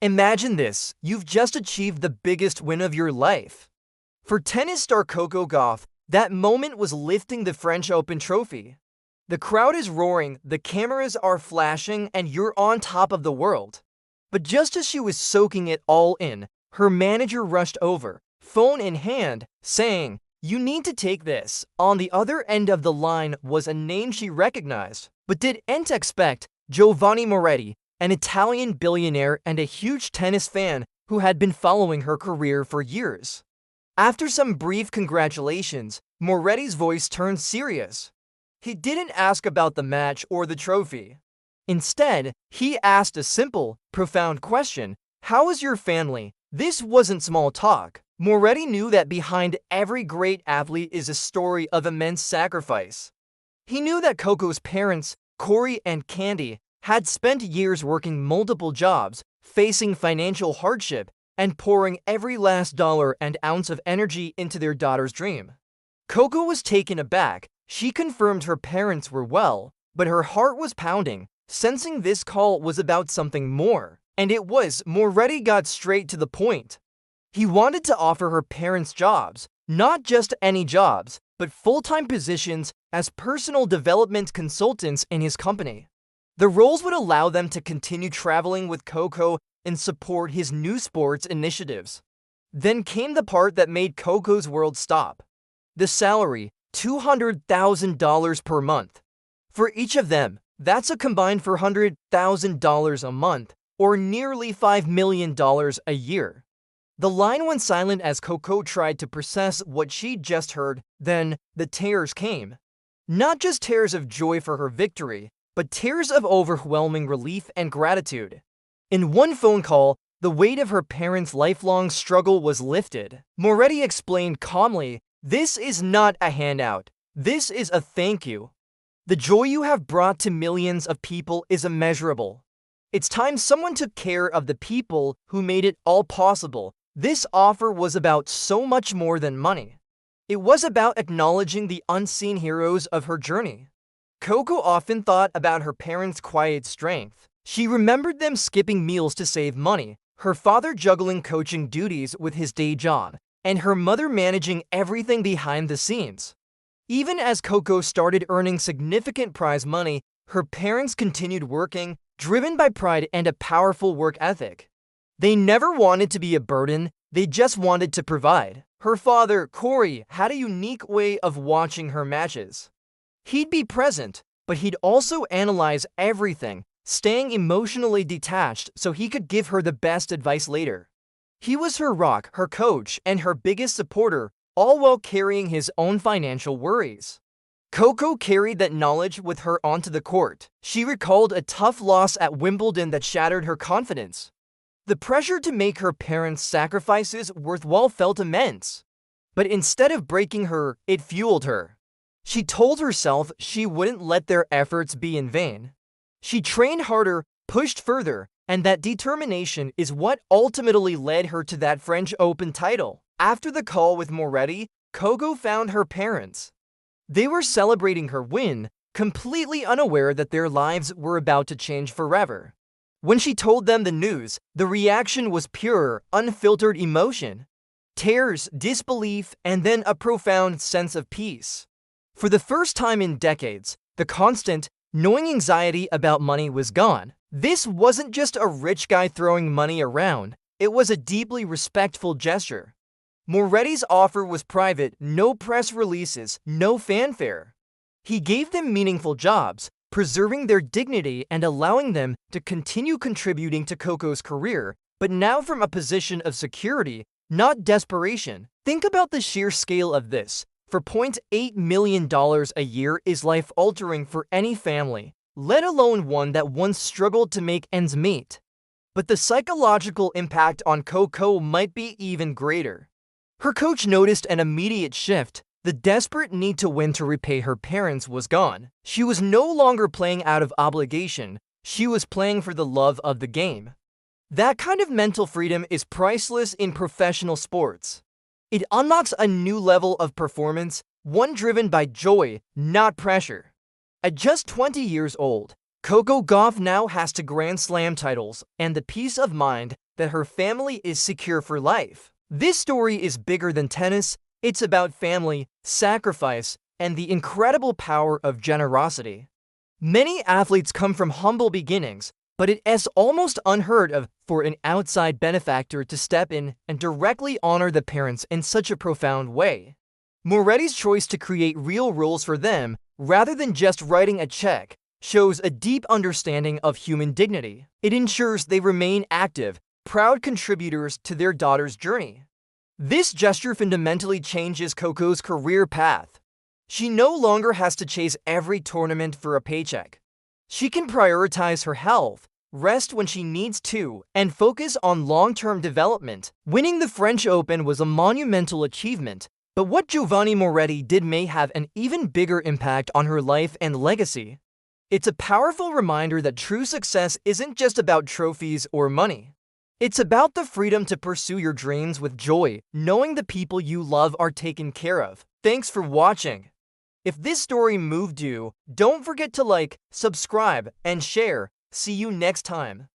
Imagine this, you've just achieved the biggest win of your life. For tennis star Coco Gauff, that moment was lifting the French Open trophy. The crowd is roaring, the cameras are flashing, and you're on top of the world. But just as she was soaking it all in, her manager rushed over, phone in hand, saying, "You need to take this." On the other end of the line was a name she recognized, but didn't expect: Giovanni Moretti, an Italian billionaire and a huge tennis fan who had been following her career for years. After some brief congratulations, Moretti's voice turned serious. He didn't ask about the match or the trophy. Instead, he asked a simple, profound question: "How is your family?" This wasn't small talk. Moretti knew that behind every great athlete is a story of immense sacrifice. He knew that Coco's parents, Corey and Candy, had spent years working multiple jobs, facing financial hardship, and pouring every last dollar and ounce of energy into their daughter's dream. Coco was taken aback. She confirmed her parents were well, but her heart was pounding, sensing this call was about something more. And it was. Moretti got straight to the point. He wanted to offer her parents jobs, not just any jobs, but full-time positions as personal development consultants in his company. The roles would allow them to continue traveling with Coco and support his new sports initiatives. Then came the part that made Coco's world stop. The salary, $200,000 per month. For each of them, that's a combined $400,000 a month, or nearly $5 million a year. The line went silent as Coco tried to process what she'd just heard. Then, the tears came. Not just tears of joy for her victory, but tears of overwhelming relief and gratitude. In one phone call, the weight of her parents' lifelong struggle was lifted. Moretti explained calmly, "This is not a handout. This is a thank you. The joy you have brought to millions of people is immeasurable. It's time someone took care of the people who made it all possible." This offer was about so much more than money. It was about acknowledging the unseen heroes of her journey. Coco often thought about her parents' quiet strength. She remembered them skipping meals to save money, her father juggling coaching duties with his day job, and her mother managing everything behind the scenes. Even as Coco started earning significant prize money, her parents continued working, driven by pride and a powerful work ethic. They never wanted to be a burden, they just wanted to provide. Her father, Corey, had a unique way of watching her matches. He'd be present, but he'd also analyze everything, staying emotionally detached so he could give her the best advice later. He was her rock, her coach, and her biggest supporter, all while carrying his own financial worries. Coco carried that knowledge with her onto the court. She recalled a tough loss at Wimbledon that shattered her confidence. The pressure to make her parents' sacrifices worthwhile felt immense. But instead of breaking her, it fueled her. She told herself she wouldn't let their efforts be in vain. She trained harder, pushed further, and that determination is what ultimately led her to that French Open title. After the call with Moretti, Coco found her parents. They were celebrating her win, completely unaware that their lives were about to change forever. When she told them the news, the reaction was pure, unfiltered emotion. Tears, disbelief, and then a profound sense of peace. For the first time in decades, the constant, gnawing anxiety about money was gone. This wasn't just a rich guy throwing money around, it was a deeply respectful gesture. Moretti's offer was private, no press releases, no fanfare. He gave them meaningful jobs, preserving their dignity and allowing them to continue contributing to Coco's career, but now from a position of security, not desperation. Think about the sheer scale of this. For $0.8 million a year is life-altering for any family, let alone one that once struggled to make ends meet. But the psychological impact on Coco might be even greater. Her coach noticed an immediate shift. The desperate need to win to repay her parents was gone. She was no longer playing out of obligation, she was playing for the love of the game. That kind of mental freedom is priceless in professional sports. It unlocks a new level of performance, one driven by joy, not pressure. At just 20 years old, Coco Gauff now has 2 Grand Slam titles and the peace of mind that her family is secure for life. This story is bigger than tennis. It's about family, sacrifice, and the incredible power of generosity. Many athletes come from humble beginnings, but it is almost unheard of for an outside benefactor to step in and directly honor the parents in such a profound way. Moretti's choice to create real rules for them, rather than just writing a check, shows a deep understanding of human dignity. It ensures they remain active, proud contributors to their daughter's journey. This gesture fundamentally changes Coco's career path. She no longer has to chase every tournament for a paycheck. She can prioritize her health, rest when she needs to, and focus on long-term development. Winning the French Open was a monumental achievement, but what Giovanni Moretti did may have an even bigger impact on her life and legacy. It's a powerful reminder that true success isn't just about trophies or money. It's about the freedom to pursue your dreams with joy, knowing the people you love are taken care of. Thanks for watching. If this story moved you, don't forget to like, subscribe, and share. See you next time.